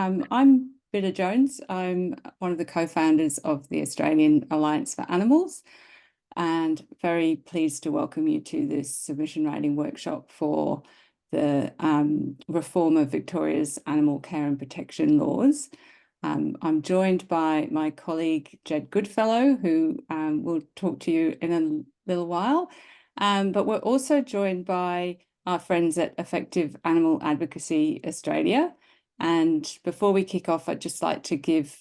I'm Bidda Jones. I'm one of the co-founders of the Australian Alliance for Animals, and very pleased to welcome you to this submission writing workshop for the reform of Victoria's animal care and protection laws. I'm joined by my colleague, Jed Goodfellow, who will talk to you in a little while. But we're also joined by our friends at Effective Animal Advocacy Australia. And before we kick off, I'd just like to give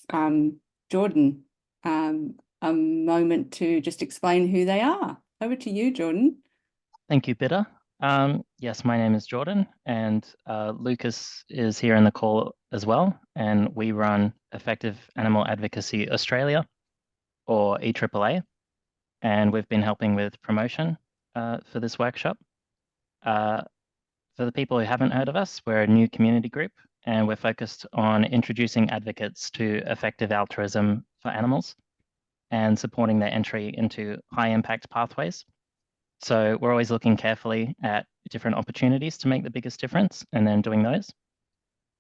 Jordan a moment to just explain who they are. Over to you, Jordan. Thank you, Bidda. Yes, my name is Jordan, and Lucas is here in the call as well. And we run Effective Animal Advocacy Australia, or EAAA, and we've been helping with promotion for this workshop. For the people who haven't heard of us, we're a new community group, and we're focused on introducing advocates to effective altruism for animals and supporting their entry into high-impact pathways. So we're always looking carefully at different opportunities to make the biggest difference and then doing those.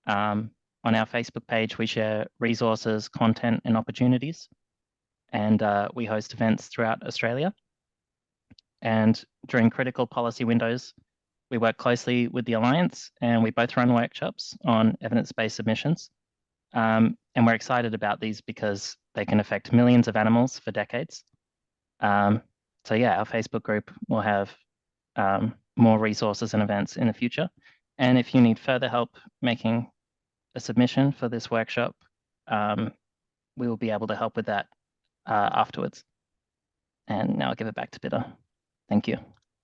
On our Facebook page, we share resources, content, and opportunities. And we host events throughout Australia. And during critical policy windows, we work closely with the Alliance, and we both run workshops on evidence-based submissions. And we're excited about these because they can affect millions of animals for decades. So yeah, our Facebook group will have more resources and events in the future. And if you need further help making a submission for this workshop, we will be able to help with that afterwards. And now I'll give it back to Bidda. Thank you.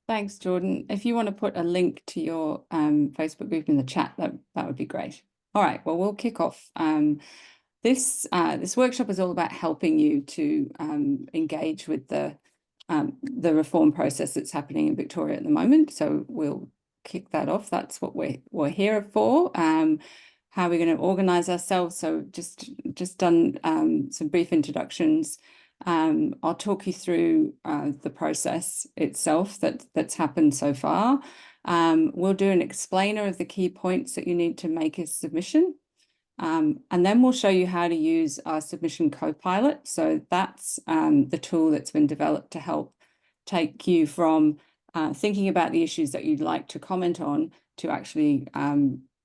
Thanks, Jordan. If you want to put a link to your Facebook group in the chat, that would be great. All right, well, we'll kick off. This workshop is all about helping you to engage with the reform process that's happening in Victoria at the moment. So we'll kick that off. That's what we're here for. How we're going to organise ourselves. So just done some brief introductions. I'll talk you through the process itself that's happened so far. We'll do an explainer of the key points that you need to make a submission. And then we'll show you how to use our submission co-pilot. So that's the tool that's been developed to help take you from thinking about the issues that you'd like to comment on to actually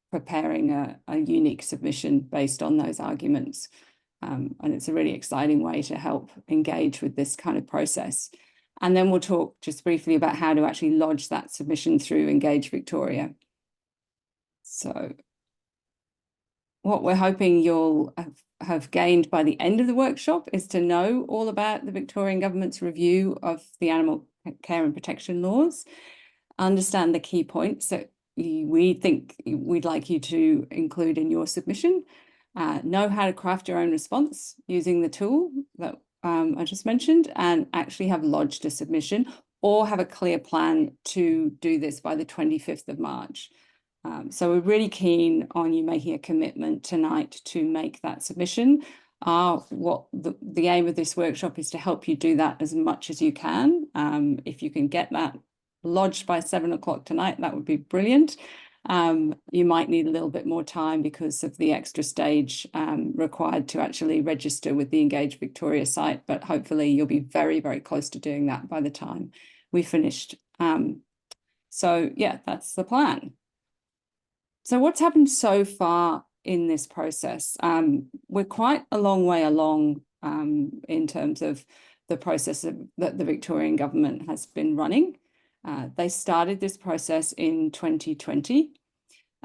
preparing a unique submission based on those arguments. And it's a really exciting way to help engage with this kind of process. And then we'll talk just briefly about how to actually lodge that submission through Engage Victoria. So what we're hoping you'll have gained by the end of the workshop is to know all about the Victorian government's review of the animal care and protection laws, understand the key points that we think we'd like you to include in your submission, know how to craft your own response using the tool that I just mentioned, and actually have lodged a submission or have a clear plan to do this by the 25th of March. So we're really keen on you making a commitment tonight to make that submission. What the aim of this workshop is to help you do that as much as you can. If you can get that lodged by 7 o'clock tonight, that would be brilliant. You might need a little bit more time because of the extra stage required to actually register with the Engage Victoria site, but hopefully you'll be very, very close to doing that by the time we finished. So yeah, that's the plan. So what's happened so far in this process? We're quite a long way along in terms of the process that the Victorian government has been running. They started this process in 2020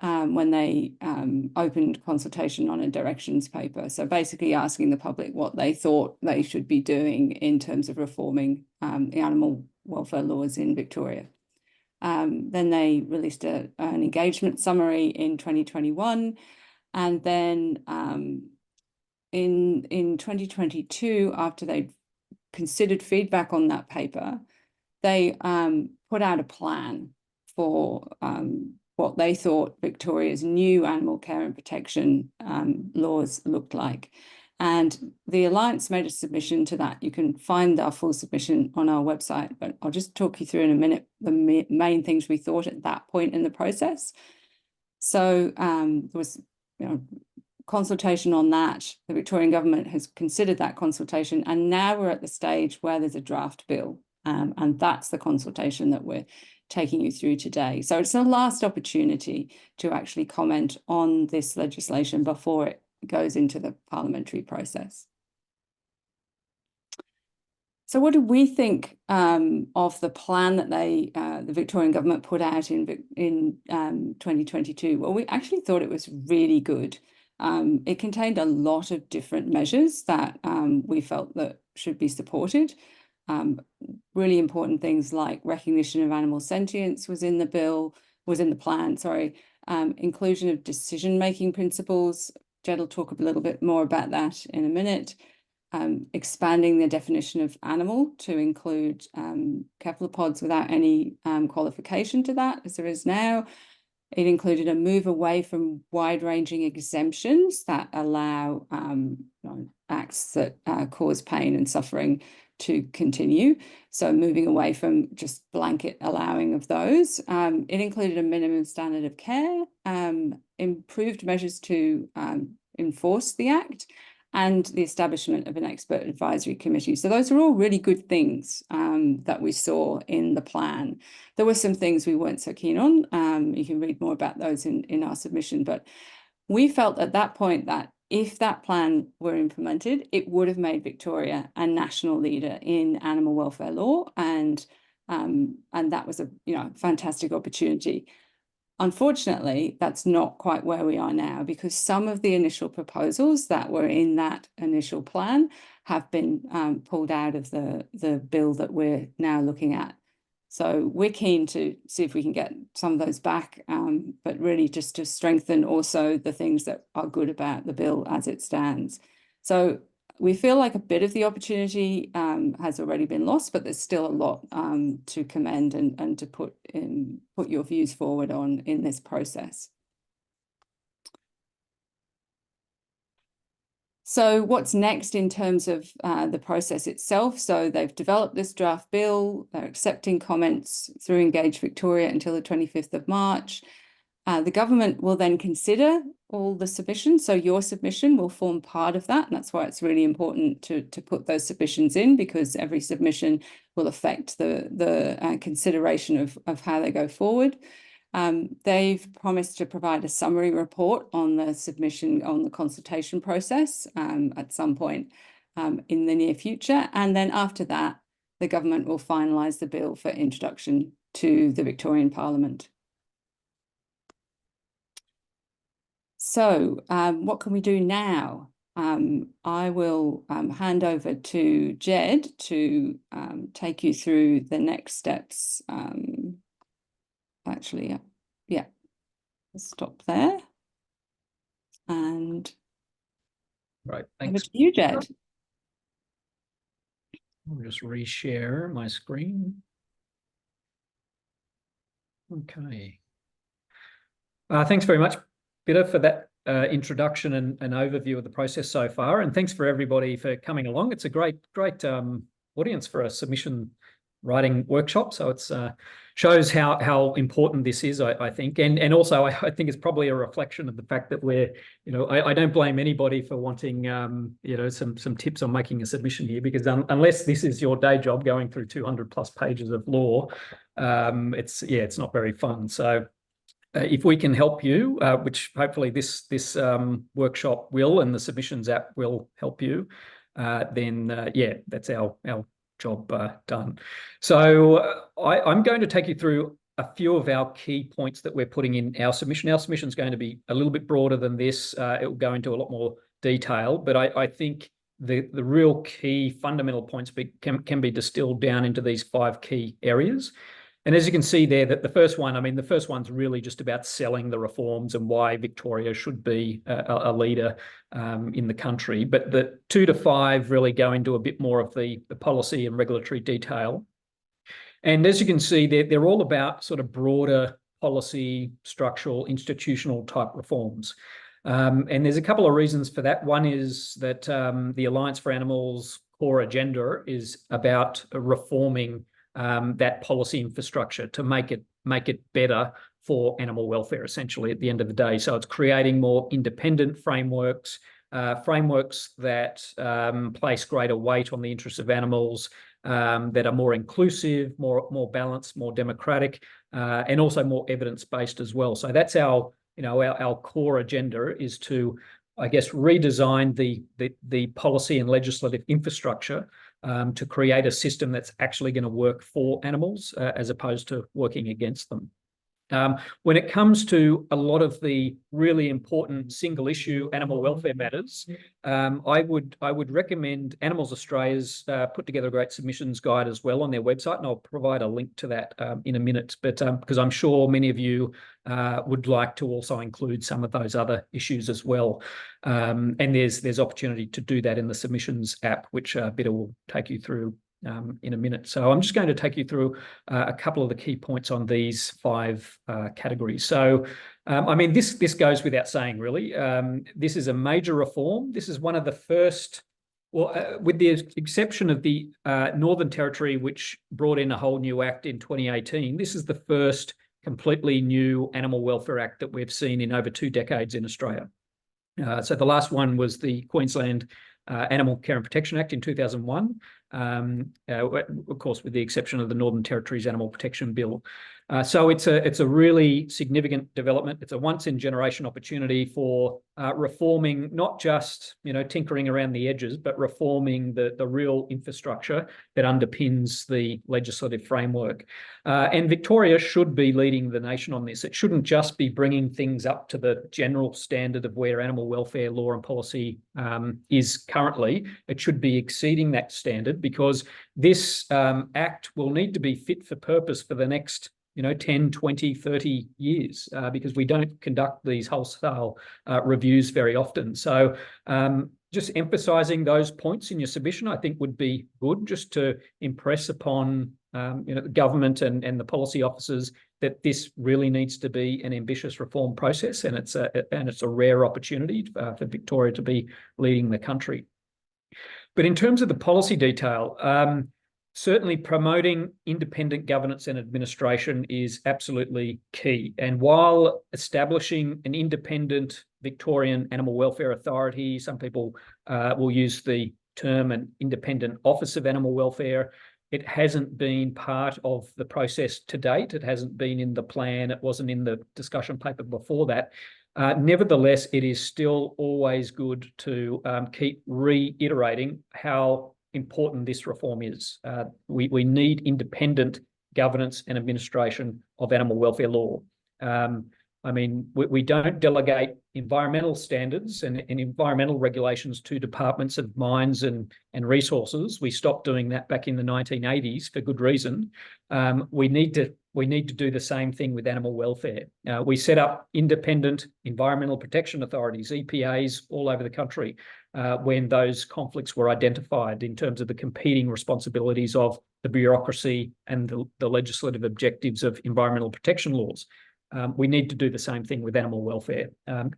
when they opened consultation on a directions paper. So basically asking the public what they thought they should be doing in terms of reforming the animal welfare laws in Victoria. Then they released an engagement summary in 2021. And then in 2022, after they'd considered feedback on that paper, they put out a plan for what they thought Victoria's new animal care and protection laws looked like. And the Alliance made a submission to that. You can find our full submission on our website, but I'll just talk you through in a minute the main things we thought at that point in the process. So there was consultation on that. The Victorian government has considered that consultation, and now we're at the stage where there's a draft bill, and that's the consultation that we're taking you through today. So it's the last opportunity to actually comment on this legislation before it goes into the parliamentary process. So what do we think of the plan that the Victorian government put out in 2022? Well, we actually thought it was really good. It contained a lot of different measures that we felt that should be supported. Really important things like recognition of animal sentience was in the plan, sorry. Inclusion of decision-making principles. Jed will talk a little bit more about that in a minute. Expanding the definition of animal to include cephalopods without any qualification to that, as there is now. It included a move away from wide-ranging exemptions that allow acts that cause pain and suffering to continue. So moving away from just blanket allowing of those. It included a minimum standard of care, improved measures to enforce the Act, and the establishment of an expert advisory committee. So those are all really good things that we saw in the plan. There were some things we weren't so keen on. You can read more about those in our submission, but we felt at that point that if that plan were implemented, it would have made Victoria a national leader in animal welfare law, and that was a fantastic opportunity. Unfortunately, that's not quite where we are now, because some of the initial proposals that were in that initial plan have been pulled out of the bill that we're now looking at. So we're keen to see if we can get some of those back, but really just to strengthen also the things that are good about the bill as it stands. So we feel like a bit of the opportunity has already been lost, but there's still a lot to commend and to put your views forward on in this process. So what's next in terms of the process itself? So they've developed this draft bill. They're accepting comments through Engage Victoria until the 25th of March. The government will then consider all the submissions. So your submission will form part of that. And that's why it's really important to put those submissions in, because every submission will affect the consideration of how they go forward. They've promised to provide a summary report on the submission, on the consultation process at some point in the near future. And then after that, the government will finalise the bill for introduction to the Victorian Parliament. So what can we do now? I will hand over to Jed to take you through the next steps. Actually, yeah, let's stop there. And right, thanks. Over to you, Jed. I'll just reshare my screen. Okay. Thanks very much, Bidda, for that introduction and overview of the process so far. And thanks for everybody for coming along. It's a great audience for a submission writing workshop. So it's shows how important this is, I think. And also, I think it's probably a reflection of the fact that we're, I don't blame anybody for wanting, some tips on making a submission here, because unless this is your day job going through 200+ pages of law, it's not very fun. So if we can help you, which hopefully this workshop will, and the submissions app will help you, then that's our job done. So I'm going to take you through a few of our key points that we're putting in our submission. Our submission is going to be a little bit broader than this. It will go into a lot more detail, but I think the real key fundamental points can be distilled down into these 5 key areas. And as you can see there, that the first one's really just about selling the reforms and why Victoria should be a leader in the country. But the 2 to 5 really go into a bit more of the policy and regulatory detail. And as you can see, they're all about sort of broader policy, structural, institutional type reforms. And there's a couple of reasons for that. One is that the Alliance for Animals' core agenda is about reforming that policy infrastructure to make it better for animal welfare, essentially, at the end of the day. So it's creating more independent frameworks, frameworks that place greater weight on the interests of animals, that are more inclusive, more balanced, more democratic, and also more evidence-based as well. So that's our core agenda, is to, I guess, redesign the policy and legislative infrastructure to create a system that's actually going to work for animals as opposed to working against them. When it comes to a lot of the really important single issue animal welfare matters, I would recommend Animals Australia's put together a great submissions guide as well on their website, and I'll provide a link to that in a minute. But because I'm sure many of you would like to also include some of those other issues as well, and there's opportunity to do that in the submissions app, which Bidda will take you through in a minute. So I'm just going to take you through a couple of the key points on these 5 categories. So, I mean, this goes without saying, really. This is a major reform. This is one of the first, well, with the exception of the Northern Territory, which brought in a whole new act in 2018, this is the first completely new Animal Welfare Act that we've seen in over 2 decades in Australia. So the last one was the Queensland Animal Care and Protection Act in 2001, of course, with the exception of the Northern Territory's Animal Protection Bill. So it's a really significant development. It's a once-in-generation opportunity for reforming, not just tinkering around the edges, but reforming the real infrastructure that underpins the legislative framework. And Victoria should be leading the nation on this. It shouldn't just be bringing things up to the general standard of where animal welfare law and policy is currently. It should be exceeding that standard, because this act will need to be fit for purpose for the next 10, 20, 30 years, because we don't conduct these wholesale reviews very often. So just emphasising those points in your submission, I think, would be good, just to impress upon the government and the policy officers that this really needs to be an ambitious reform process, and it's a rare opportunity for Victoria to be leading the country. But in terms of the policy detail, certainly promoting independent governance and administration is absolutely key. And while establishing an independent Victorian Animal Welfare Authority, some people will use the term an independent Office of Animal Welfare, it hasn't been part of the process to date. It hasn't been in the plan. It wasn't in the discussion paper before that. Nevertheless, it is still always good to keep reiterating how important this reform is. We need independent governance and administration of animal welfare law. I mean, we don't delegate environmental standards and environmental regulations to departments of mines and resources. We stopped doing that back in the 1980s for good reason. We need to do the same thing with animal welfare. We set up independent environmental protection authorities, EPAs, all over the country when those conflicts were identified in terms of the competing responsibilities of the bureaucracy and the legislative objectives of environmental protection laws. We need to do the same thing with animal welfare,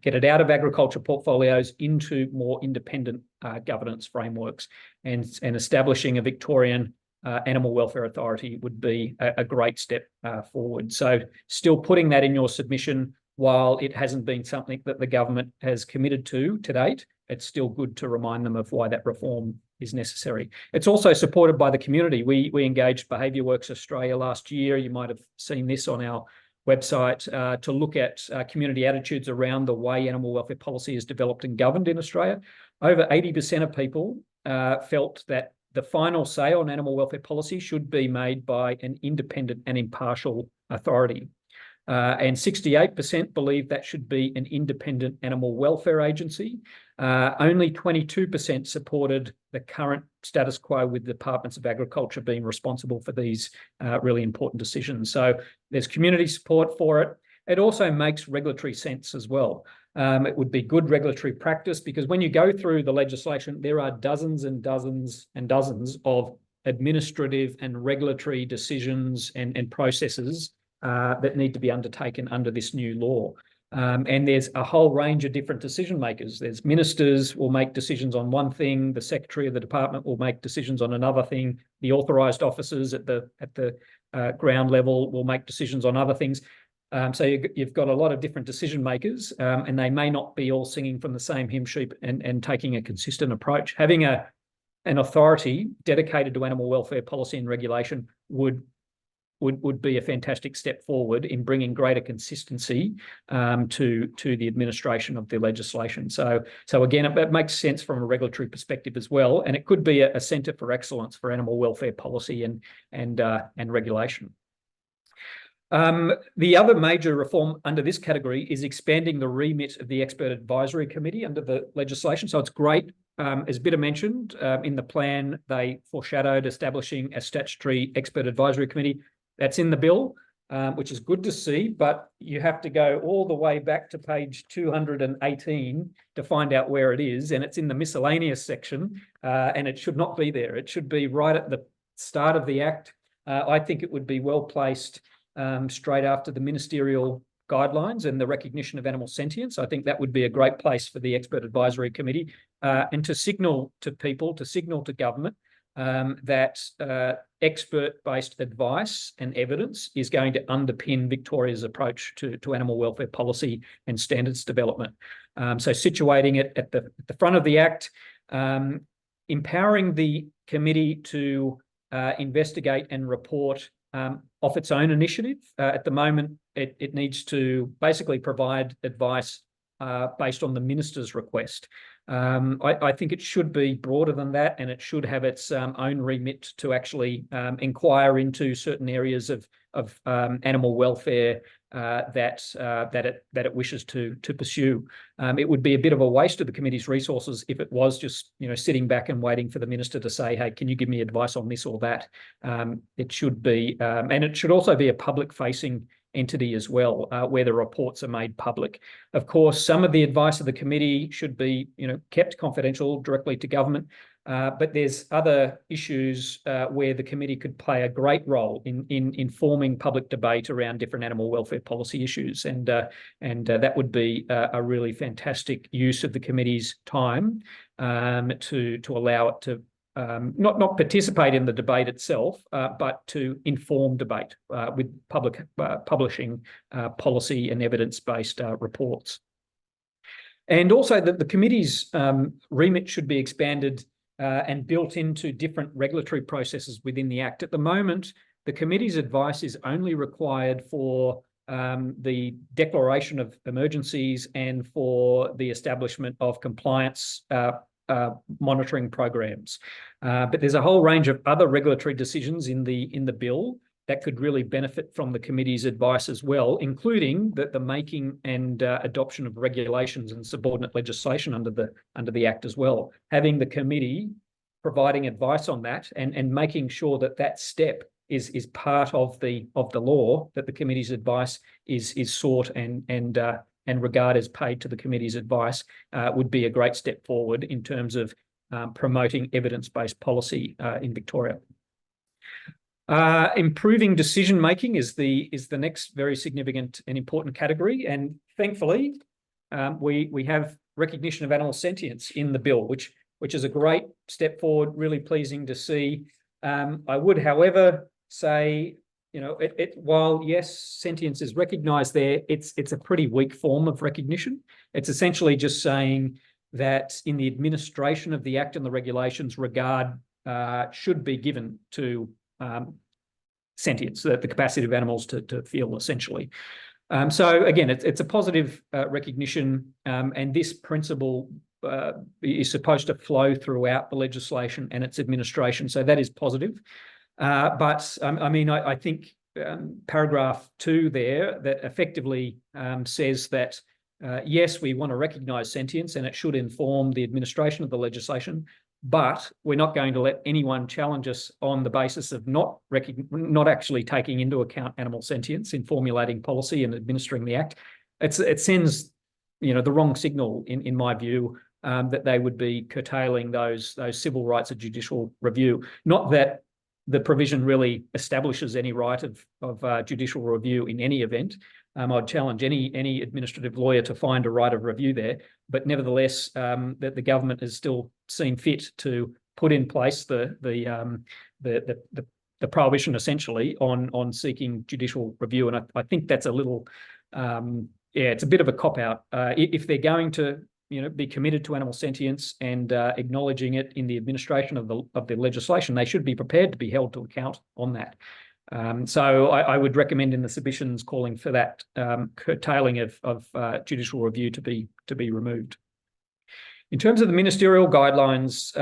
get it out of agriculture portfolios into more independent governance frameworks, and establishing a Victorian Animal Welfare Authority would be a great step forward. So still putting that in your submission, while it hasn't been something that the government has committed to date, it's still good to remind them of why that reform is necessary. It's also supported by the community. We engaged Behaviour Works Australia last year. You might have seen this on our website to look at community attitudes around the way animal welfare policy is developed and governed in Australia. Over 80% of people felt that the final say on animal welfare policy should be made by an independent and impartial authority. And 68% believe that should be an independent animal welfare agency. Only 22% supported the current status quo, with the departments of agriculture being responsible for these really important decisions. So there's community support for it. It also makes regulatory sense as well. It would be good regulatory practice, because when you go through the legislation, there are dozens and dozens and dozens of administrative and regulatory decisions and processes that need to be undertaken under this new law. And there's a whole range of different decision makers. There's ministers will make decisions on one thing, the secretary of the department will make decisions on another thing, the authorised officers at the ground level will make decisions on other things. So you've got a lot of different decision makers, and they may not be all singing from the same hymn sheet and taking a consistent approach. Having an authority dedicated to animal welfare policy and regulation would be a fantastic step forward in bringing greater consistency to the administration of the legislation. So again, it makes sense from a regulatory perspective as well, and it could be a centre for excellence for animal welfare policy and regulation. The other major reform under this category is expanding the remit of the Expert Advisory Committee under the legislation. So it's great. As Bidda mentioned, in the plan, they foreshadowed establishing a statutory Expert Advisory Committee. That's in the bill, which is good to see, but you have to go all the way back to page 218 to find out where it is, and it's in the miscellaneous section, and it should not be there. It should be right at the start of the Act. I think it would be well placed straight after the ministerial guidelines and the recognition of animal sentience. I think that would be a great place for the Expert Advisory Committee, and to signal to people, to signal to government that expert-based advice and evidence is going to underpin Victoria's approach to animal welfare policy and standards development. So situating it at the front of the Act, empowering the committee to investigate and report off its own initiative. At the moment, it needs to basically provide advice based on the minister's request. I think it should be broader than that, and it should have its own remit to actually inquire into certain areas of animal welfare that it wishes to pursue. It would be a bit of a waste of the committee's resources if it was just sitting back and waiting for the minister to say, "Hey, can you give me advice on this or that?" It should be, and it should also be a public-facing entity as well, where the reports are made public. Of course, some of the advice of the committee should be, kept confidential directly to government, but there's other issues where the committee could play a great role in informing public debate around different animal welfare policy issues, and that would be a really fantastic use of the committee's time to allow it to not participate in the debate itself, but to inform debate with publishing policy and evidence-based reports. And also that the committee's remit should be expanded and built into different regulatory processes within the Act. At the moment, the committee's advice is only required for the declaration of emergencies and for the establishment of compliance monitoring programs, but there's a whole range of other regulatory decisions in the bill that could really benefit from the committee's advice as well, including the making and adoption of regulations and subordinate legislation under the Act as well. Having the committee providing advice on that and making sure that step is part of the law, that the committee's advice is sought and regard as paid to the committee's advice, would be a great step forward in terms of promoting evidence-based policy in Victoria. Improving decision-making is the next very significant and important category, and thankfully we have recognition of animal sentience in the bill, which is a great step forward, really pleasing to see. I would, however, say, while yes, sentience is recognised there, it's a pretty weak form of recognition. It's essentially just saying that in the administration of the Act and the regulations, regard should be given to sentience, the capacity of animals to feel, essentially. So again, it's a positive recognition, and this principle is supposed to flow throughout the legislation and its administration. So that is positive. But I think paragraph 2 there that effectively says that yes, we want to recognise sentience and it should inform the administration of the legislation, but we're not going to let anyone challenge us on the basis of not actually taking into account animal sentience in formulating policy and administering the Act. It sends the wrong signal in my view, that they would be curtailing those civil rights of judicial review. Not that the provision really establishes any right of judicial review in any event. I'd challenge any administrative lawyer to find a right of review there, but nevertheless, that the government has still seen fit to put in place the the prohibition essentially on seeking judicial review. And I think that's a little, it's a bit of a cop-out. If they're going to be committed to animal sentience and acknowledging it in the administration of the legislation, they should be prepared to be held to account on that. So I would recommend in the submissions calling for that curtailing of judicial review to be removed. In terms of the ministerial guidelines,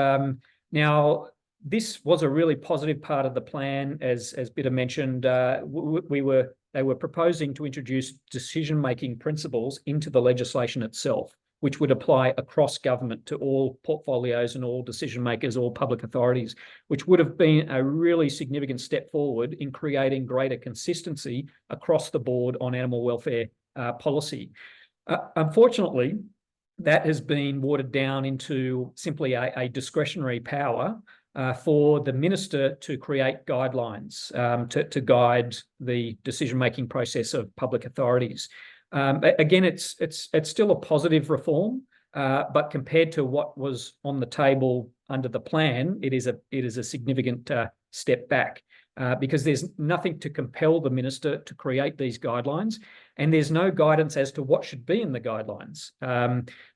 now this was a really positive part of the plan, as Bidda mentioned. They were proposing to introduce decision-making principles into the legislation itself, which would apply across government to all portfolios and all decision makers, all public authorities, which would have been a really significant step forward in creating greater consistency across the board on animal welfare policy. Unfortunately, that has been watered down into simply a discretionary power for the minister to create guidelines to guide the decision-making process of public authorities. Again, it's still a positive reform, but compared to what was on the table under the plan, it is a significant step back because there's nothing to compel the minister to create these guidelines, and there's no guidance as to what should be in the guidelines.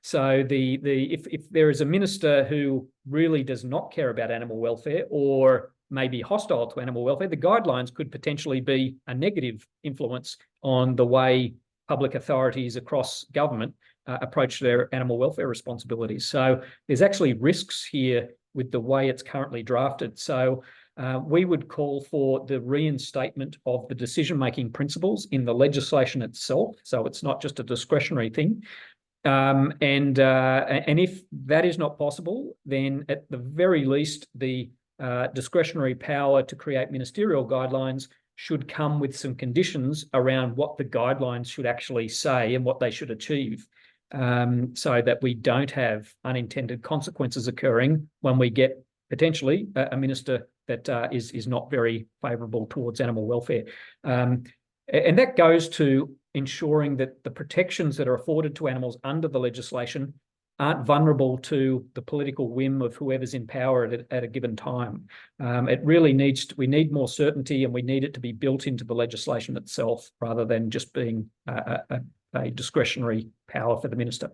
So if there is a minister who really does not care about animal welfare or may be hostile to animal welfare, the guidelines could potentially be a negative influence on the way public authorities across government approach their animal welfare responsibilities. So there's actually risks here with the way it's currently drafted. So we would call for the reinstatement of the decision-making principles in the legislation itself. So it's not just a discretionary thing. And if that is not possible, then at the very least, the discretionary power to create ministerial guidelines should come with some conditions around what the guidelines should actually say and what they should achieve, so that we don't have unintended consequences occurring when we get potentially a minister that is not very favourable towards animal welfare. And that goes to ensuring that the protections that are afforded to animals under the legislation aren't vulnerable to the political whim of whoever's in power at a given time. It really we need more certainty, and we need it to be built into the legislation itself rather than just being a discretionary power for the minister.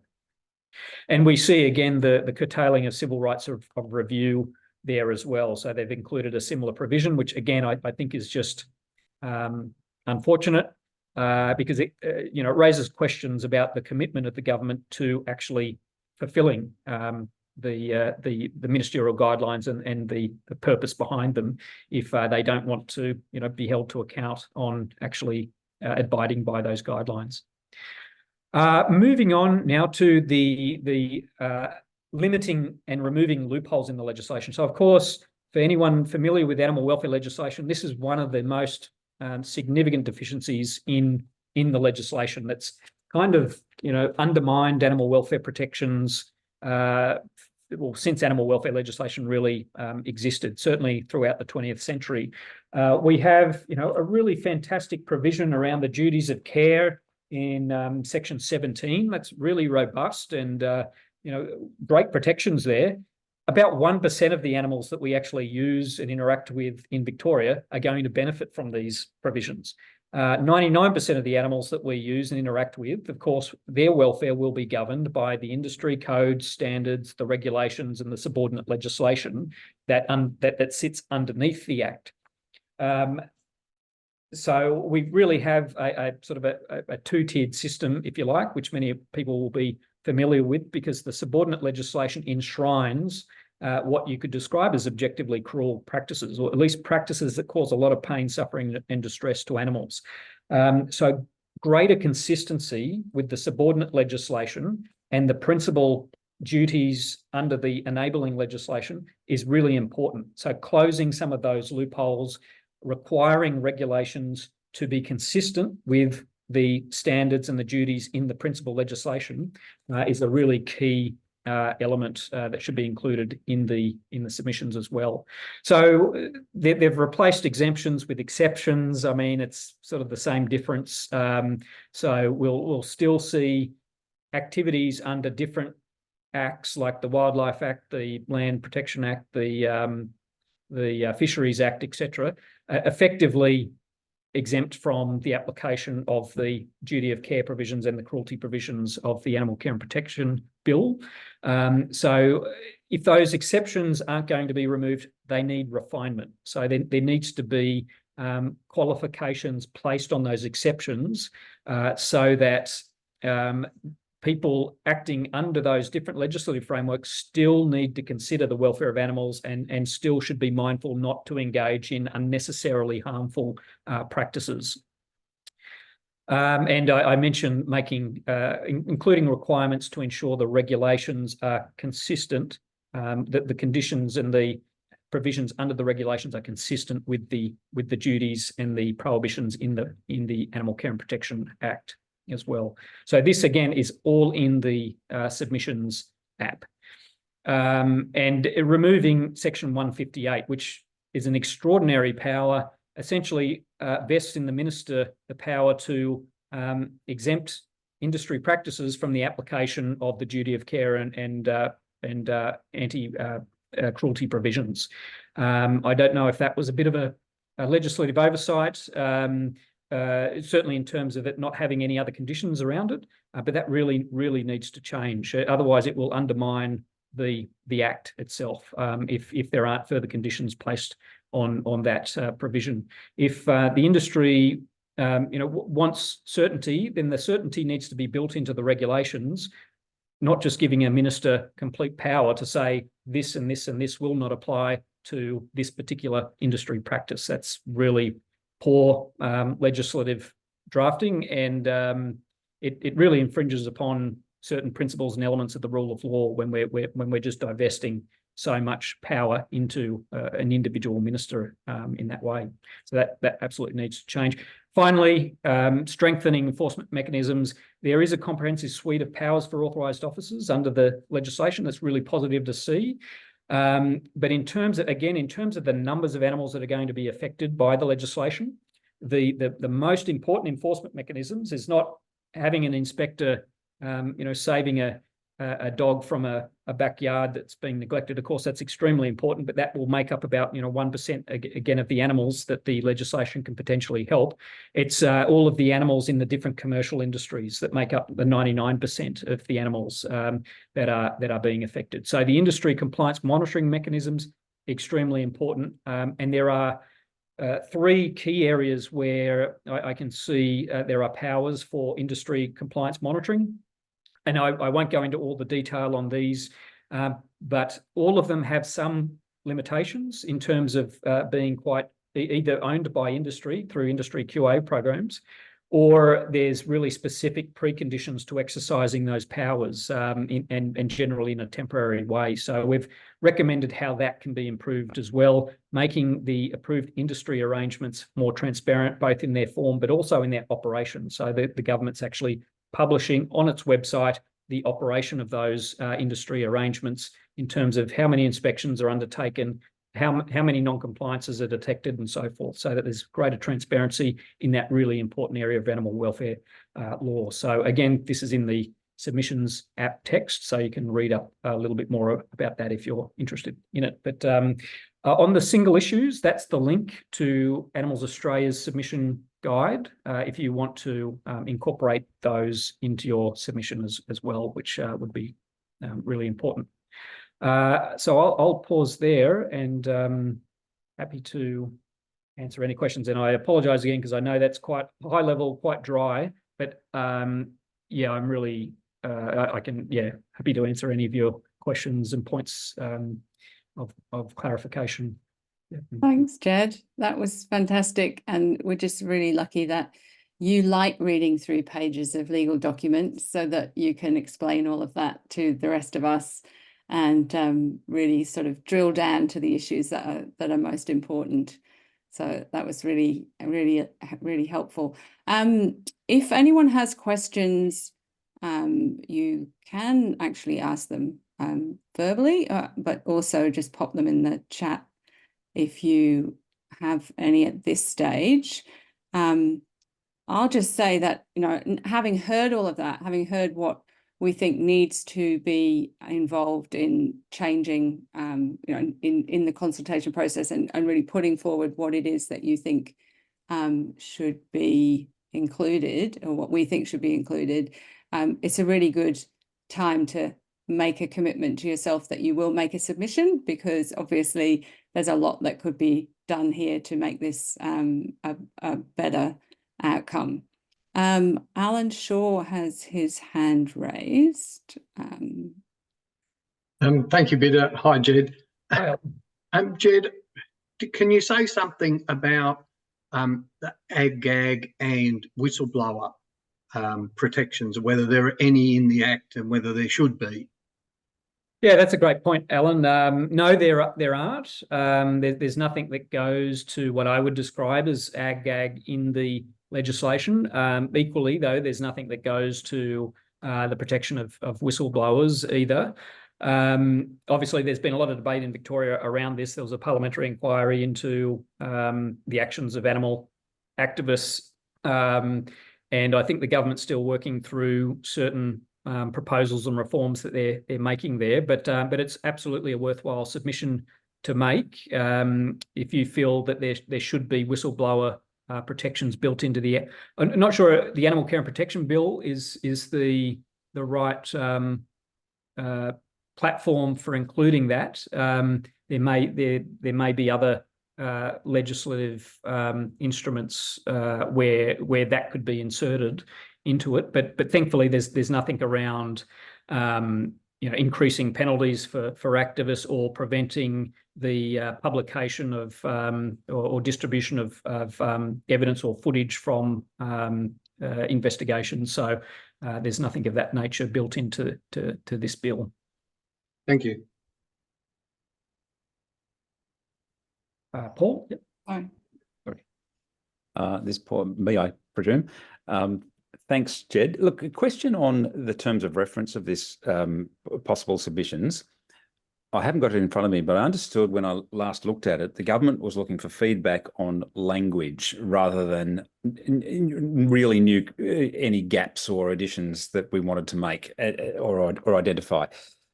And we see again the curtailing of civil rights of review there as well. So they've included a similar provision, which again I think is just unfortunate because it it raises questions about the commitment of the government to actually fulfilling the ministerial guidelines and the purpose behind them if they don't want to be held to account on actually abiding by those guidelines. Moving on now to the limiting and removing loopholes in the legislation. So of course, for anyone familiar with animal welfare legislation, this is one of the most significant deficiencies in the legislation that's kind of undermined animal welfare protections since animal welfare legislation really existed, certainly throughout the 20th century. We have a really fantastic provision around the duties of care in section 17. That's really robust and great protections there. About 1% of the animals that we actually use and interact with in Victoria are going to benefit from these provisions. 99% of the animals that we use and interact with, of course, their welfare will be governed by the industry codes, standards, the regulations, and the subordinate legislation that sits underneath the Act. So we really have a sort of a two-tiered system, if you like, which many people will be familiar with, because the subordinate legislation enshrines what you could describe as objectively cruel practices, or at least practices that cause a lot of pain, suffering, and distress to animals. So greater consistency with the subordinate legislation and the principal duties under the enabling legislation is really important. So closing some of those loopholes, requiring regulations to be consistent with the standards and the duties in the principal legislation is a really key element that should be included in the submissions as well. So they've replaced exemptions with exceptions. I mean, it's sort of the same difference. So we'll still see activities under different acts like the Wildlife Act, the Land Protection Act, the the Fisheries Act, etc., effectively exempt from the application of the duty of care provisions and the cruelty provisions of the Animal Care and Protection Bill. So if those exceptions aren't going to be removed, they need refinement. So there needs to be qualifications placed on those exceptions so that people acting under those different legislative frameworks still need to consider the welfare of animals and still should be mindful not to engage in unnecessarily harmful practices. And I mentioned including requirements to ensure the regulations are consistent, that the conditions and the provisions under the regulations are consistent with the duties and the prohibitions in the Animal Care and Protection Act as well. So this again is all in the submissions app. And removing section 158, which is an extraordinary power, essentially vests in the minister the power to exempt industry practices from the application of the duty of care and anti-cruelty provisions. I don't know if that was a bit of a legislative oversight, certainly in terms of it not having any other conditions around it, but that really needs to change. Otherwise, it will undermine the Act itself if there aren't further conditions placed on that provision. If the industry wants certainty, then the certainty needs to be built into the regulations, not just giving a minister complete power to say this and this and this will not apply to this particular industry practice. That's really poor legislative drafting, and it really infringes upon certain principles and elements of the rule of law when we're just divesting so much power into an individual minister in that way. So that absolutely needs to change. Finally, strengthening enforcement mechanisms. There is a comprehensive suite of powers for authorised officers under the legislation. That's really positive to see. But in terms of the numbers of animals that are going to be affected by the legislation, the most important enforcement mechanisms is not having an inspector, saving a dog from a backyard that's being neglected. Of course, that's extremely important, but that will make up about 1% again of the animals that the legislation can potentially help. It's all of the animals in the different commercial industries that make up the 99% of the animals that are being affected. So the industry compliance monitoring mechanisms, extremely important, and there are 3 key areas where I can see there are powers for industry compliance monitoring. And I won't go into all the detail on these, but all of them have some limitations in terms of being quite either owned by industry through industry QA programs, or there's really specific preconditions to exercising those powers and generally in a temporary way. So we've recommended how that can be improved as well, making the approved industry arrangements more transparent, both in their form but also in their operation, so that the government's actually publishing on its website the operation of those industry arrangements in terms of how many inspections are undertaken, how many non-compliances are detected, and so forth, so that there's greater transparency in that really important area of animal welfare law. So again, this is in the submissions app text, so you can read up a little bit more about that if you're interested in it. But on the single issues, that's the link to Animals Australia's submission guide if you want to incorporate those into your submission as well, which would be really important. So I'll pause there and happy to answer any questions. And I apologise again because I know that's quite high level, quite dry, but yeah, I'm really happy to answer any of your questions and points of clarification. Yeah. Thanks, Jed. That was fantastic. And we're just really lucky that you like reading through pages of legal documents so that you can explain all of that to the rest of us and really sort of drill down to the issues that are most important. So that was really helpful. If anyone has questions, you can actually ask them verbally, but also just pop them in the chat if you have any at this stage. I'll just say that, having heard all of that, having heard what we think needs to be involved in changing, in the consultation process and really putting forward what it is that you think should be included, or what we think should be included, it's a really good time to make a commitment to yourself that you will make a submission, because obviously there's a lot that could be done here to make this a better outcome. Alan Shaw has his hand raised. Thank you, Bidda. Hi, Jed. Hi. Jed, can you say something about the ag-gag and whistleblower protections, whether there are any in the Act and whether there should be? Yeah, that's a great point, Alan. No, there aren't. There's nothing that goes to what I would describe as ag-gag in the legislation. Equally, though, there's nothing that goes to the protection of whistleblowers either. Obviously, there's been a lot of debate in Victoria around this. There was a parliamentary inquiry into the actions of animal activists, and I think the government's still working through certain proposals and reforms that they're making there, but it's absolutely a worthwhile submission to make if you feel that there should be whistleblower protections built into the. I'm not sure the Animal Care and Protection Bill is the right platform for including that. There may be other legislative instruments where that could be inserted into it, but thankfully there's nothing around increasing penalties for activists or preventing the publication of or distribution of evidence or footage from investigations. So there's nothing of that nature built into this bill. Thank you. Paul? Yep. Sorry. This me, I presume. Thanks, Jed. Look, a question on the terms of reference of this possible submissions. I haven't got it in front of me, but I understood when I last looked at it, the government was looking for feedback on language rather than really any gaps or additions that we wanted to make or identify.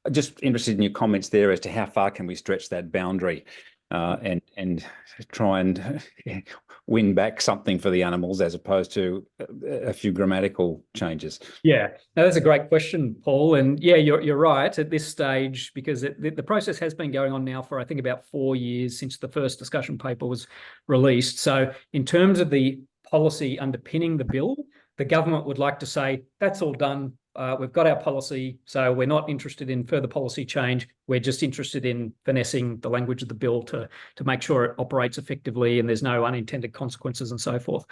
Just interested in your comments there as to how far can we stretch that boundary and try and win back something for the animals as opposed to a few grammatical changes. Yeah, no, that's a great question, Paul. And yeah, you're right at this stage, because the process has been going on now for, I think, about 4 years since the first discussion paper was released. So in terms of the policy underpinning the bill, the government would like to say, that's all done. We've got our policy, so we're not interested in further policy change. We're just interested in finessing the language of the bill to make sure it operates effectively and there's no unintended consequences and so forth.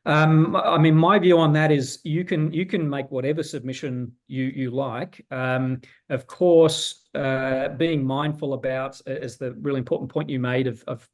I mean, my view on that is you can make whatever submission you like. Of course, being mindful about, as the really important point you made of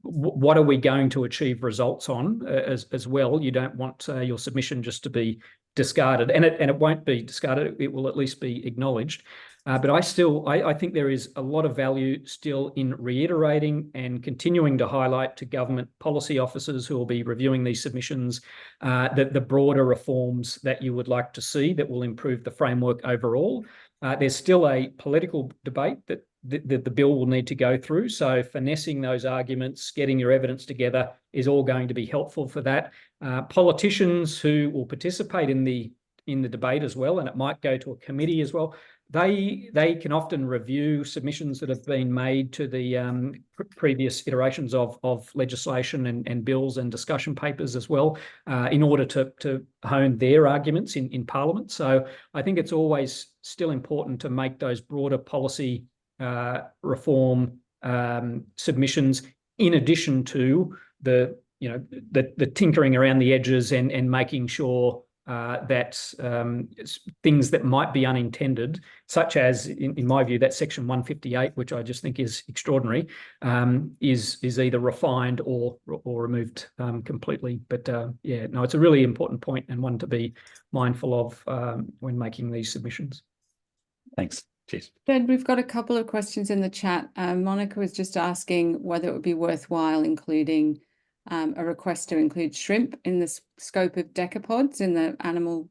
what are we going to achieve results on as well. You don't want your submission just to be discarded, and it won't be discarded. It will at least be acknowledged. But I think there is a lot of value still in reiterating and continuing to highlight to government policy officers who will be reviewing these submissions that the broader reforms that you would like to see that will improve the framework overall. There's still a political debate that the bill will need to go through. So finessing those arguments, getting your evidence together is all going to be helpful for that. Politicians who will participate in the debate as well, and it might go to a committee as well, they can often review submissions that have been made to the previous iterations of legislation and bills and discussion papers as well, in order to hone their arguments in Parliament. So I think it's always still important to make those broader policy reform submissions, in addition to the tinkering around the edges and making sure that things that might be unintended, such as, in my view, that section 158, which I just think is extraordinary, is either refined or removed completely. But yeah, no, it's a really important point and one to be mindful of when making these submissions. Thanks. Cheers. Jed, we've got a couple of questions in the chat. Monica was just asking whether it would be worthwhile including a request to include shrimp in the scope of decapods in the animal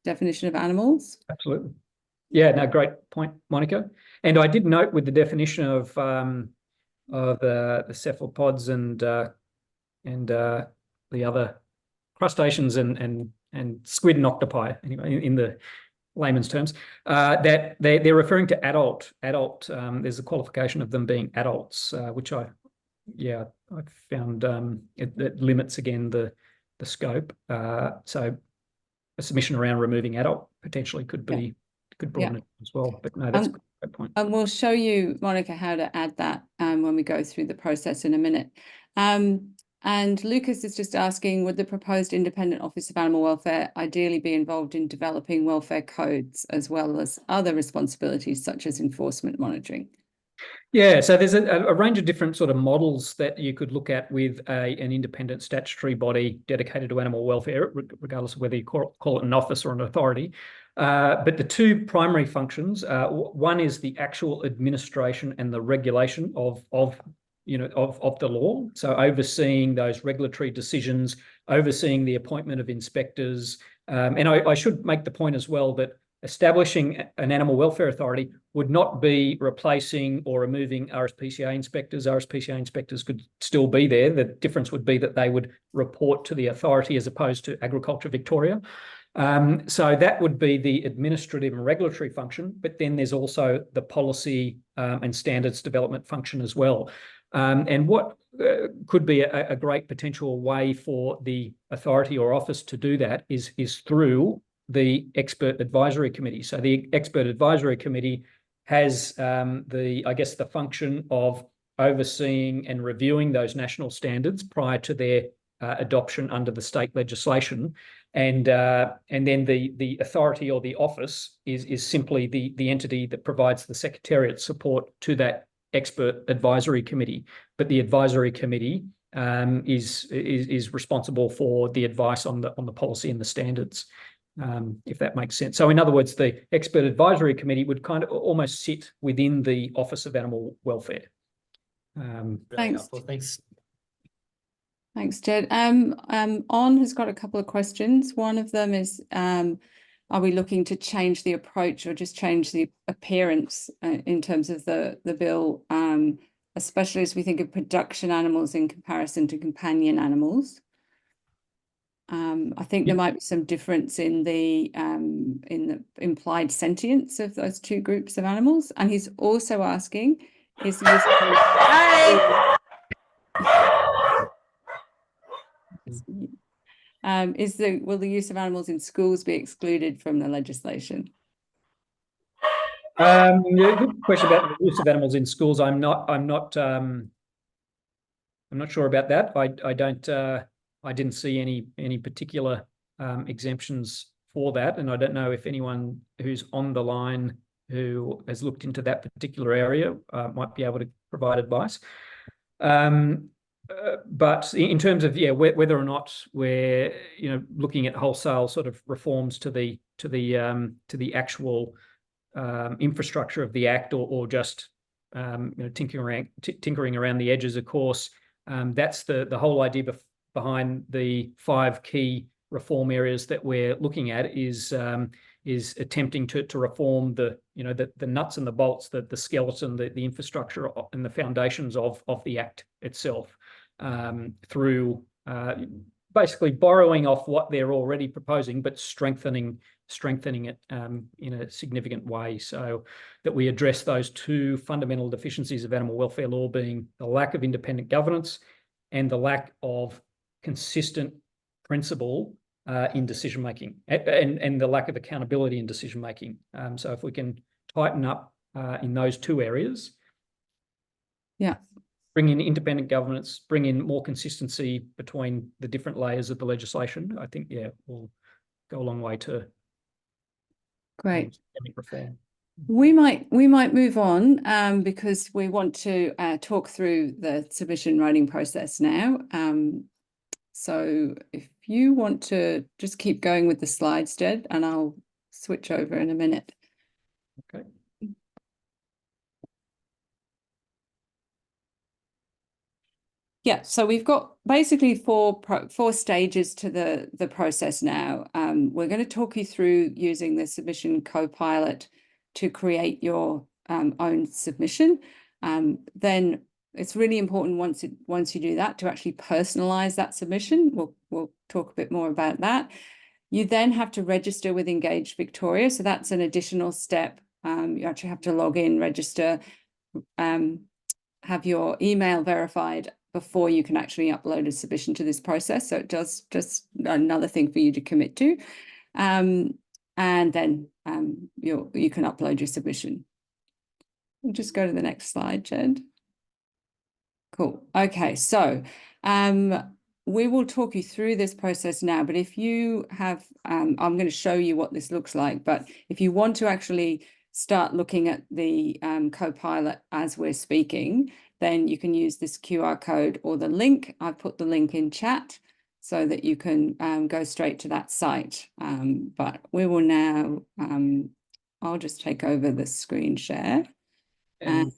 definition of animals. Absolutely. Yeah, no, great point, Monica. And I did note with the definition of the cephalopods and the other crustaceans and squid and octopi, anyway, in the layman's terms, that they're referring to adult. There's a qualification of them being adults, which I found it limits again the scope. So a submission around removing adult potentially could broaden it as well. But no, that's a great point. And we'll show you, Monica, how to add that when we go through the process in a minute. And Lucas is just asking, would the proposed Independent Office of Animal Welfare ideally be involved in developing welfare codes as well as other responsibilities such as enforcement monitoring? Yeah, so there's a range of different sort of models that you could look at with an independent statutory body dedicated to animal welfare, regardless of whether you call it an office or an authority. But the two primary functions, one is the actual administration and the regulation of the law. So overseeing those regulatory decisions, overseeing the appointment of inspectors. And I should make the point as well that establishing an animal welfare authority would not be replacing or removing RSPCA inspectors. RSPCA inspectors could still be there. The difference would be that they would report to the authority as opposed to Agriculture Victoria. So that would be the administrative and regulatory function, but then there's also the policy and standards development function as well. And what could be a great potential way for the authority or office to do that is through the Expert Advisory Committee. So the Expert Advisory Committee has the function of overseeing and reviewing those national standards prior to their adoption under the state legislation. And then the authority or the office is simply the entity that provides the secretariat support to that Expert Advisory Committee. But the advisory committee is responsible for the advice on the policy and the standards, if that makes sense. So in other words, the Expert Advisory Committee would kind of almost sit within the Office of Animal Welfare. Really Thanks. helpful. Thanks. Thanks, Jed. On has got a couple of questions. One of them is, are we looking to change the approach or just change the appearance in terms of the bill, especially as we think of production animals in comparison to companion animals? I think there might be some difference in the implied sentience of those two groups of animals. And he's also asking, is the use will the use of animals in schools be excluded from the legislation? Good question about the use of animals in schools. I'm not sure about that. I didn't see any particular exemptions for that, and I don't know if anyone who's on the line who has looked into that particular area might be able to provide advice. But in terms of whether or not we're looking at wholesale sort of reforms to the actual infrastructure of the Act or just tinkering around the edges, of course, that's the whole idea behind the 5 key reform areas that we're looking at is attempting to reform the nuts and the bolts, the skeleton, the infrastructure and the foundations of the Act itself, through basically borrowing off what they're already proposing, but strengthening it in a significant way, so that we address those two fundamental deficiencies of animal welfare law, being the lack of independent governance and the lack of consistent principle in decision making, and the lack of accountability in decision making. So if we can tighten up in those two areas, bring in independent governance, bring in more consistency between the different layers of the legislation, I think will go a long way to Great. Reform. We might move on because we want to talk through the submission writing process now. So if you want to just keep going with the slides, Jed, and I'll switch over in a minute. Okay. Yeah, so we've got basically four stages to the process now. We're going to talk you through using the submission co-pilot to create your own submission. Then it's really important once you do that to actually personalize that submission. We'll talk a bit more about that. You then have to register with Engage Victoria, so that's an additional step. You actually have to log in, register, have your email verified before you can actually upload a submission to this process. So it does just another thing for you to commit to. And then you can upload your submission. We'll just go to the next slide, Jed. Cool. Okay, so we will talk you through this process now, but if you have, I'm going to show you what this looks like, but if you want to actually start looking at the co-pilot as we're speaking, then you can use this QR code or the link. I've put the link in chat so that you can go straight to that site. But we will now, I'll just take over the screen share. And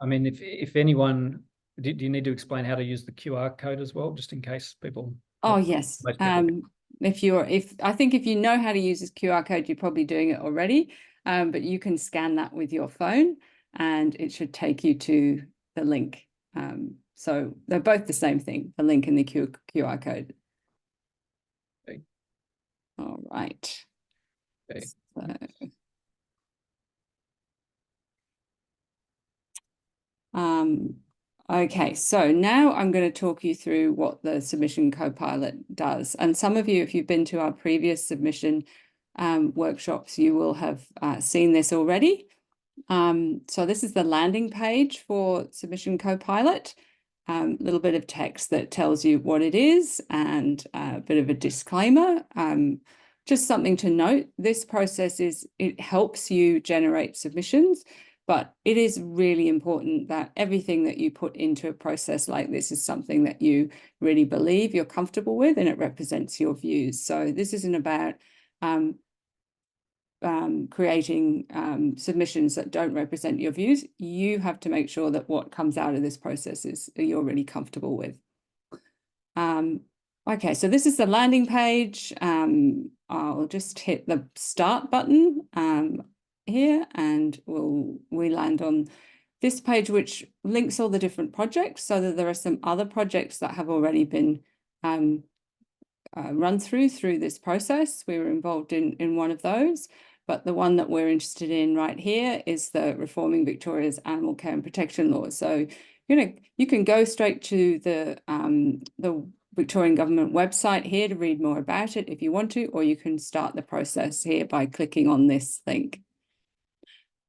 I mean, if anyone, do you need to explain how to use the QR code as well, just in case people? Oh, yes. I think if you know how to use this QR code, you're probably doing it already. But you can scan that with your phone and it should take you to the link. So they're both the same thing, the link and the QR code. Okay. All right. Okay. Okay, so now I'm going to talk you through what the submission co-pilot does. And some of you, if you've been to our previous submission workshops, you will have seen this already. So this is the landing page for Submission Co-pilot. Little bit of text that tells you what it is and a bit of a disclaimer. Just something to note, this process it helps you generate submissions, but it is really important that everything that you put into a process like this is something that you really believe you're comfortable with and it represents your views. So this isn't about creating submissions that don't represent your views. You have to make sure that what comes out of this process is you're really comfortable with. Okay, so this is the landing page. I'll just hit the start button here and we land on this page, which links all the different projects so that there are some other projects that have already been run through this process. We were involved in one of those. But the one that we're interested in right here is the Reforming Victoria's Animal Care and Protection Laws. So you can go straight to the Victorian Government website here to read more about it if you want to, or you can start the process here by clicking on this link.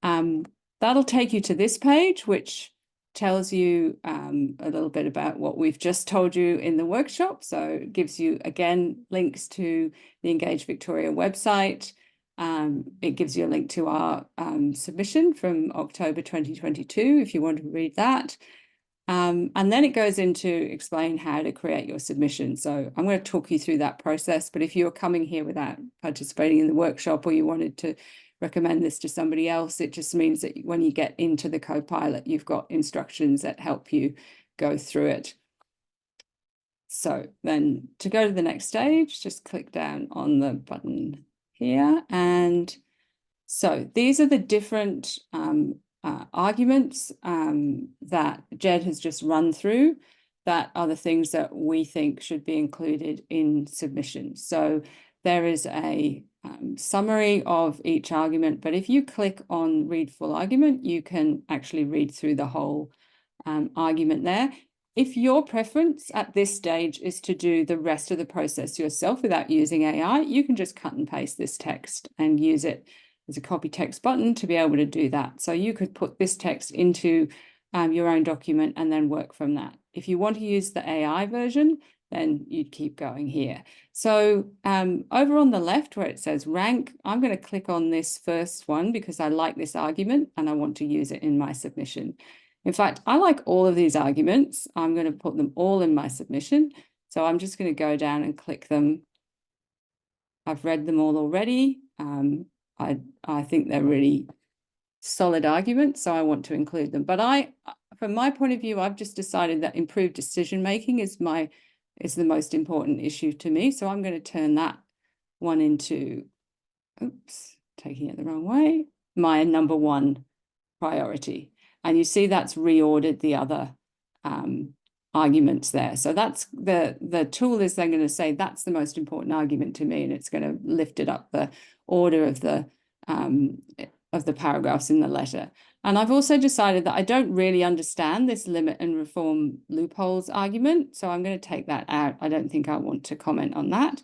That'll take you to this page, which tells you a little bit about what we've just told you in the workshop. So it gives you, again, links to the Engage Victoria website. It gives you a link to our submission from October 2022, if you want to read that. And then it goes into explain how to create your submission. So I'm going to talk you through that process, but if you're coming here without participating in the workshop or you wanted to recommend this to somebody else, it just means that when you get into the co-pilot, you've got instructions that help you go through it. So then to go to the next stage, just click down on the button here. And so these are the different arguments that Jed has just run through that are the things that we think should be included in submission. So there is a summary of each argument, but if you click on read full argument, you can actually read through the whole argument there. If your preference at this stage is to do the rest of the process yourself without using AI, you can just cut and paste this text and use it as a copy text button to be able to do that. So you could put this text into your own document and then work from that. If you want to use the AI version, then you'd keep going here. So over on the left where it says rank, I'm going to click on this first one because I like this argument and I want to use it in my submission. In fact, I like all of these arguments. I'm going to put them all in my submission. So I'm just going to go down and click them. I've read them all already. I think they're really solid arguments, so I want to include them. But from my point of view, I've just decided that improved decision making is the most important issue to me. So I'm going to turn that one into, oops, taking it the wrong way, my number one priority. And you see that's reordered the other arguments there. So that's the tool is then going to say that's the most important argument to me, and it's going to lift it up the order of the paragraphs in the letter. And I've also decided that I don't really understand this limit and reform loopholes argument, so I'm going to take that out. I don't think I want to comment on that.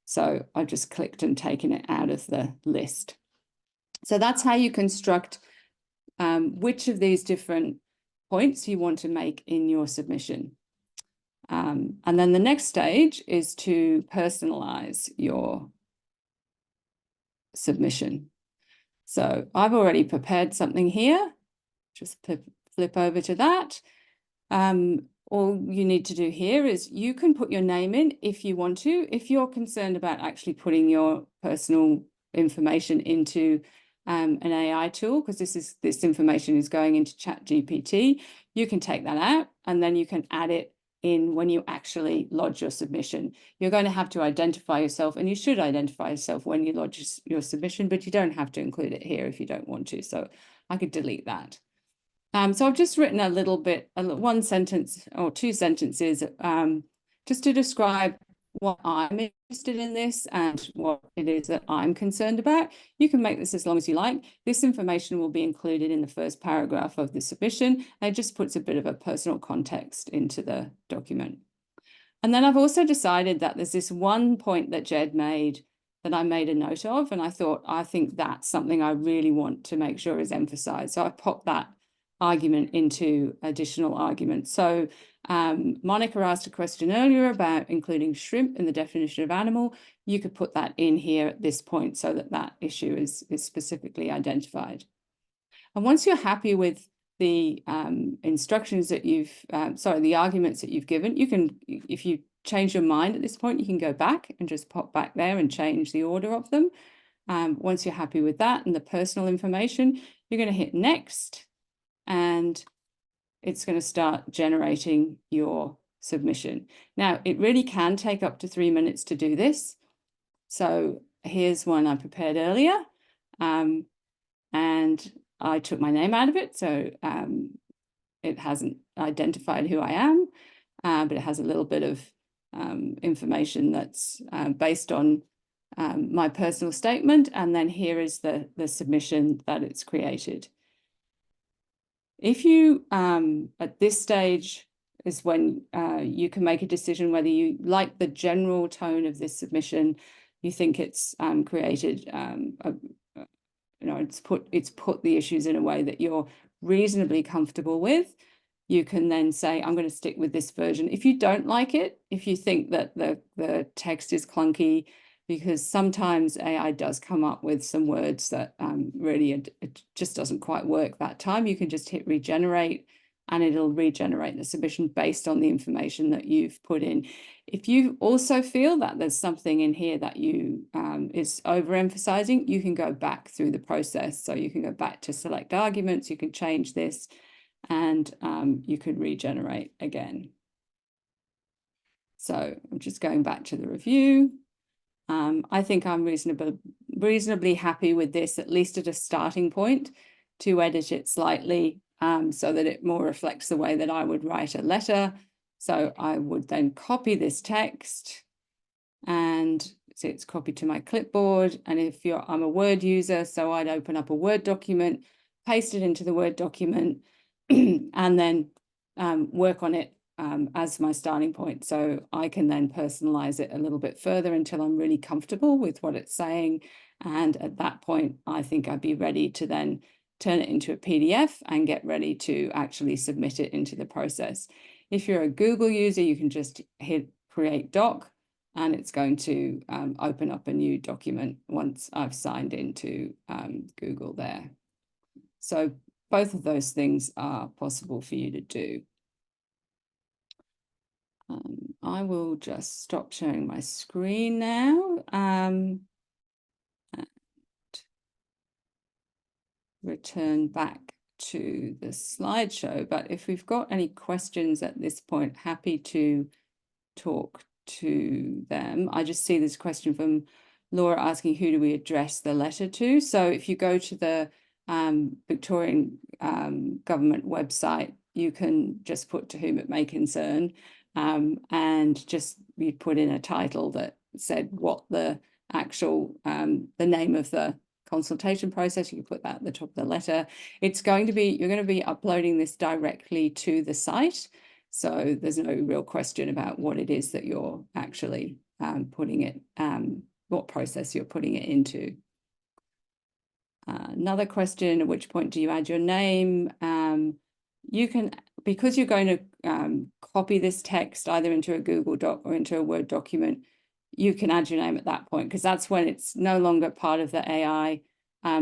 So I've just clicked and taken it out of the list. So that's how you construct which of these different points you want to make in your submission. And then the next stage is to personalize your submission. So I've already prepared something here. Just flip over to that. All you need to do here is you can put your name in if you want to. If you're concerned about actually putting your personal information into an AI tool, because this information is going into ChatGPT, you can take that out and then you can add it in when you actually lodge your submission. You're going to have to identify yourself, and you should identify yourself when you lodge your submission, but you don't have to include it here if you don't want to. So I could delete that. So I've just written a little bit, one sentence or two sentences, just to describe what I'm interested in this and what it is that I'm concerned about. You can make this as long as you like. This information will be included in the first paragraph of the submission, and it just puts a bit of a personal context into the document. And then I've also decided that there's this one point that Jed made that I made a note of, and I think that's something I really want to make sure is emphasized. So I've popped that argument into additional arguments. So Monica asked a question earlier about including shrimp in the definition of animal. You could put that in here at this point so that that issue is specifically identified. And once you're happy with the instructions that the arguments that you've given, you can, if you change your mind at this point, you can go back and just pop back there and change the order of them. Once you're happy with that and the personal information, you're going to hit next. And it's going to start generating your submission. Now, it really can take up to 3 minutes to do this. So here's one I prepared earlier. And I took my name out of it. So it hasn't identified who I am, but it has a little bit of information that's based on my personal statement. And then here is the submission that it's created. If you, at this stage is when you can make a decision whether you like the general tone of this submission, you think it's created, it's put the issues in a way that you're reasonably comfortable with, you can then say, I'm going to stick with this version. If you don't like it, if you think that the text is clunky, because sometimes AI does come up with some words that really it just doesn't quite work that time. You can just hit regenerate and it'll regenerate the submission based on the information that you've put in. If you also feel that there's something in here that you is overemphasizing, you can go back through the process. So you can go back to select arguments, you can change this, and you could regenerate again. So I'm just going back to the review. I think I'm reasonably happy with this, at least at a starting point, to edit it slightly so that it more reflects the way that I would write a letter. So I would then copy this text and see it's copied to my clipboard. And if I'm a Word user, so I'd open up a Word document, paste it into the Word document, and then work on it as my starting point. So I can then personalize it a little bit further until I'm really comfortable with what it's saying. And at that point, I think I'd be ready to then turn it into a PDF and get ready to actually submit it into the process. If you're a Google user, you can just hit Create Doc, and it's going to open up a new document once I've signed into Google there. So both of those things are possible for you to do. I will just stop sharing my screen now and return back to the slideshow, but if we've got any questions at this point, happy to talk to them. I just see this question from Laura asking, who do we address the letter to? So if you go to the Victorian government website, you can just put to whom it may concern, and just you put in a title that said what the actual the name of the consultation process. You can put that at the top of the letter. It's going to be, you're going to be uploading this directly to the site, so there's no real question about what it is that you're actually putting it, what process you're putting it into. Another question, at which point do you add your name? You can, because you're going to copy this text either into a Google Doc or into a Word document, you can add your name at that point, because that's when it's no longer part of the AI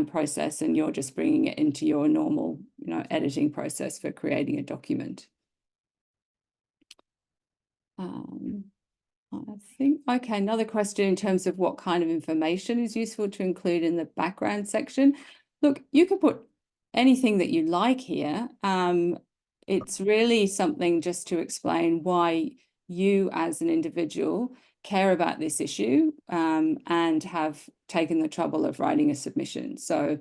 process and you're just bringing it into your normal, editing process for creating a document. I think, okay, another question in terms of what kind of information is useful to include in the background section. Look, you can put anything that you like here. It's really something just to explain why you as an individual care about this issue and have taken the trouble of writing a submission. So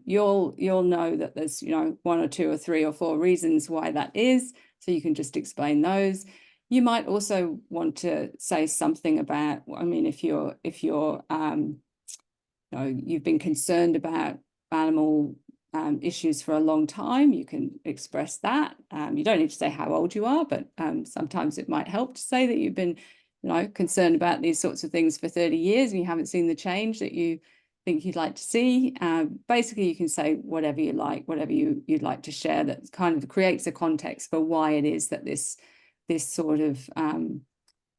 you'll know that there's 1 or 2 or 3 or 4 reasons why that is. So you can just explain those. You might also want to say something about, I mean, if you're you've been concerned about animal issues for a long time, you can express that. You don't need to say how old you are, but sometimes it might help to say that you've been concerned about these sorts of things for 30 years and you haven't seen the change that you think you'd like to see. Basically, you can say whatever you like, whatever you'd like to share that kind of creates a context for why it is that this sort of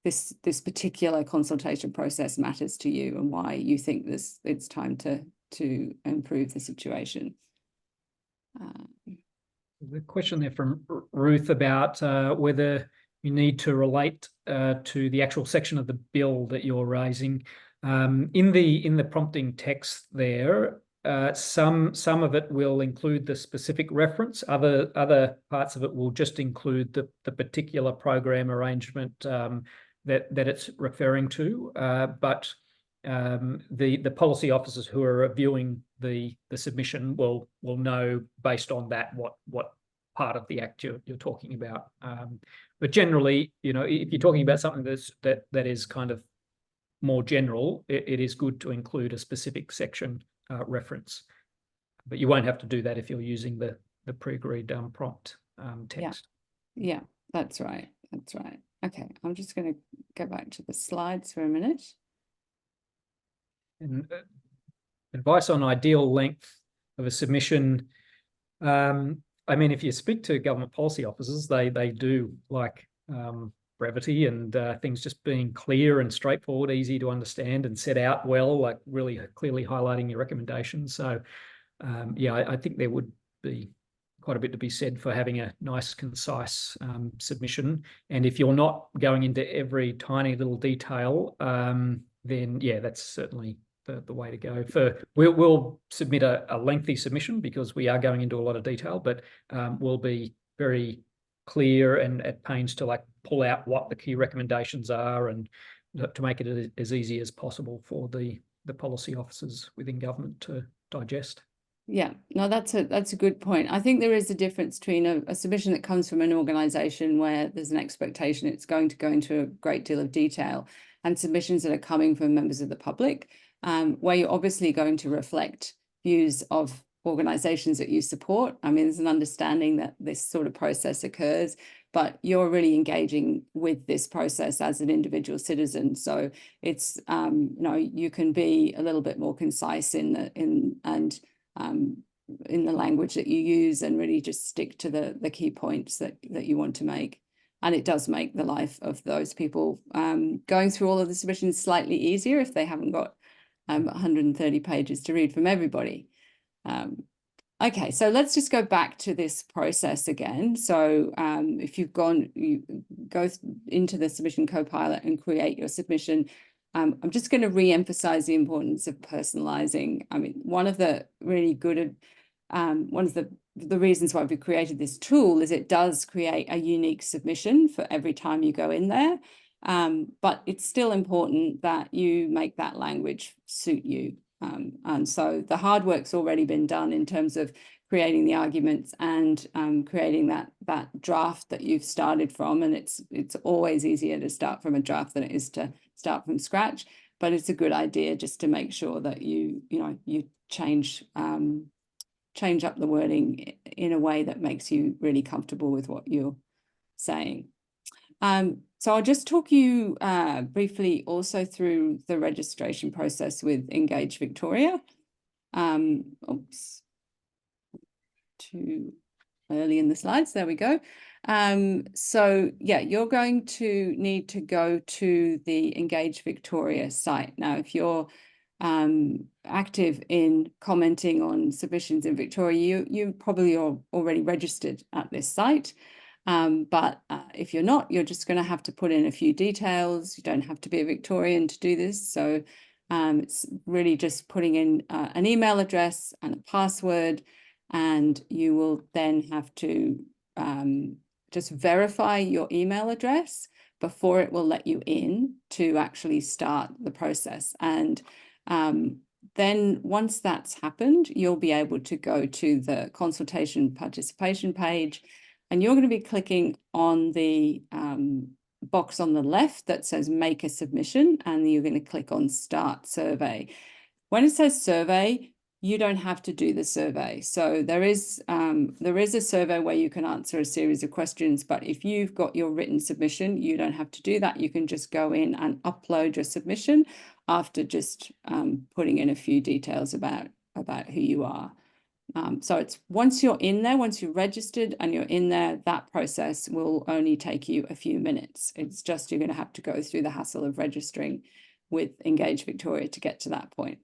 this particular consultation process matters to you and why you think it's time to improve the situation. The question there from Ruth about whether you need to relate to the actual section of the bill that you're raising. In the prompting text there, some of it will include the specific reference. Other parts of it will just include the particular program arrangement that it's referring to. But the policy officers who are reviewing the submission will know based on that what part of the act you're talking about. But generally, if you're talking about something that is kind of more general, it is good to include a specific section reference. But you won't have to do that if you're using the pre-agreed prompt text. Yeah, that's right. That's right. Okay, I'm just going to go back to the slides for a minute. And advice on ideal length of a submission. I mean, if you speak to government policy officers, they do like brevity and things just being clear and straightforward, easy to understand and set out well, like really clearly highlighting your recommendations. So yeah, I think there would be quite a bit to be said for having a nice, concise submission. And if you're not going into every tiny little detail, then yeah, that's certainly the way to go. We'll submit a lengthy submission because we are going into a lot of detail, but we'll be very clear and at pains to like pull out what the key recommendations are and to make it as easy as possible for the policy officers within government to digest. Yeah, no, that's a good point. I think there is a difference between a submission that comes from an organisation where there's an expectation it's going to go into a great deal of detail, and submissions that are coming from members of the public, where you're obviously going to reflect views of organisations that you support. I mean, there's an understanding that this sort of process occurs, but you're really engaging with this process as an individual citizen. So it's you can be a little bit more concise in the language that you use and really just stick to the key points that you want to make. And it does make the life of those people going through all of the submissions slightly easier if they haven't got 130 pages to read from everybody. Okay, so let's just go back to this process again. So if you go into the submission copilot and create your submission, I'm just going to re-emphasize the importance of personalizing. I mean, one of the the reasons why we created this tool is it does create a unique submission for every time you go in there. But it's still important that you make that language suit you. And so the hard work's already been done in terms of creating the arguments and creating that draft that you've started from. And it's always easier to start from a draft than it is to start from scratch. But it's a good idea just to make sure that you change up the wording in a way that makes you really comfortable with what you're saying. So I'll just talk you briefly also through the registration process with Engage Victoria. Oops, too early in the slides, there we go. So yeah, you're going to need to go to the Engage Victoria site. Now, if you're active in commenting on submissions in Victoria, you probably are already registered at this site. But if you're not, you're just going to have to put in a few details. You don't have to be a Victorian to do this. So it's really just putting in an email address and a password, and you will then have to just verify your email address before it will let you in to actually start the process. And then once that's happened, you'll be able to go to the consultation participation page, and you're going to be clicking on the box on the left that says make a submission, and you're going to click on start survey. When it says survey, you don't have to do the survey. So there is a survey where you can answer a series of questions, but if you've got your written submission, you don't have to do that. You can just go in and upload your submission after just putting in a few details about who you are. So it's once you're in there, once you're registered and you're in there, that process will only take you a few minutes. It's just you're going to have to go through the hassle of registering with Engage Victoria to get to that point.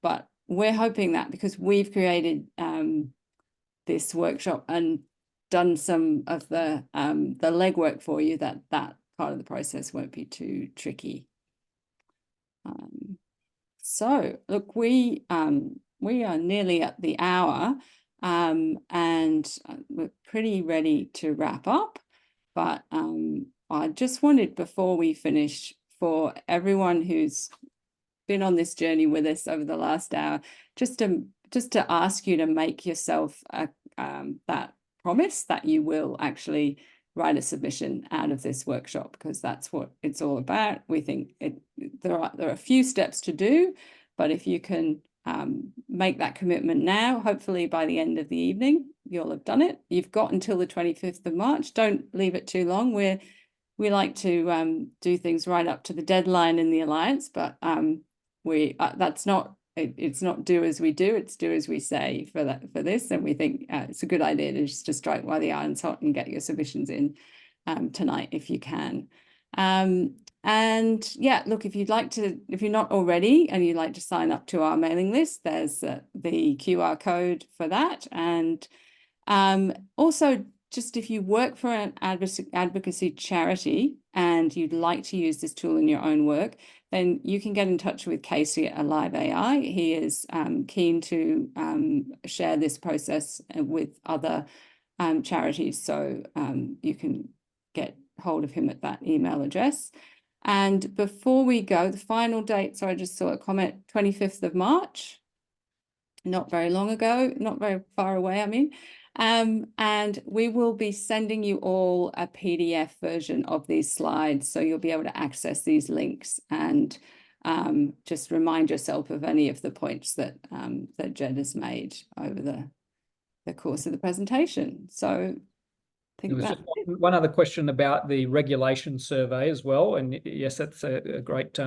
But we're hoping that because we've created this workshop and done some of the legwork for you, that part of the process won't be too tricky. So look, we are nearly at the hour, and we're pretty ready to wrap up. But I just wanted, before we finish, for everyone who's been on this journey with us over the last hour, just to ask you to make yourself that promise that you will actually write a submission out of this workshop, because that's what it's all about. We think there are a few steps to do, but if you can make that commitment now, hopefully by the end of the evening, you'll have done it. You've got until the 25th of March. Don't leave it too long. We like to do things right up to the deadline in the Alliance, but it's not do as we do, it's do as we say for this. And we think it's a good idea to just strike while the iron's hot and get your submissions in tonight if you can. And yeah, look, if you're not already and you'd like to sign up to our mailing list, there's the QR code for that. And also, just if you work for an advocacy charity and you'd like to use this tool in your own work, then you can get in touch with Casey at Alive AI. He is keen to share this process with other charities. So you can get hold of him at that email address. And before we go, the final date, so I just saw a comment, 25th of March, not very long ago, not very far away, I mean. And we will be sending you all a PDF version of these slides, so you'll be able to access these links and just remind yourself of any of the points that Jed has made over the course of the presentation. So I think there was just one other question about the regulation survey as well, and yes, that's a great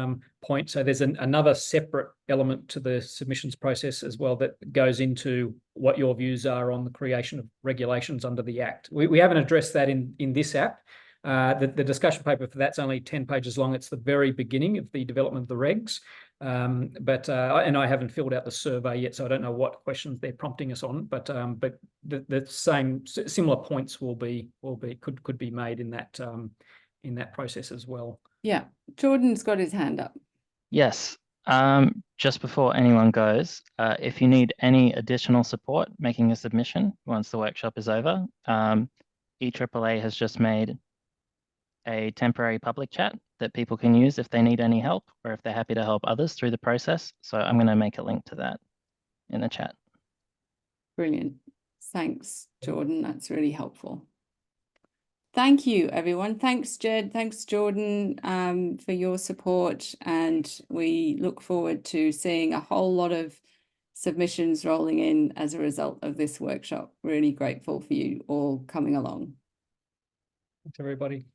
point. So there's another separate element to the submissions process as well that goes into what your views are on the creation of regulations under the Act. We haven't addressed that in this app. The discussion paper for that's only 10 pages long. It's the very beginning of the development of the regs. And I haven't filled out the survey yet, so I don't know what questions they're prompting us on. But the same similar points could be made in that process as well. Yeah, Jordan's got his hand up. Yes. Just before anyone goes, if you need any additional support making a submission once the workshop is over, EAAA has just made a temporary public chat that people can use if they need any help or if they're happy to help others through the process. So I'm going to make a link to that in the chat. Brilliant. Thanks, Jordan. That's really helpful. Thank you, everyone. Thanks, Jed. Thanks, Jordan, for your support. And we look forward to seeing a whole lot of submissions rolling in as a result of this workshop. Really grateful for you all coming along. Thanks, everybody.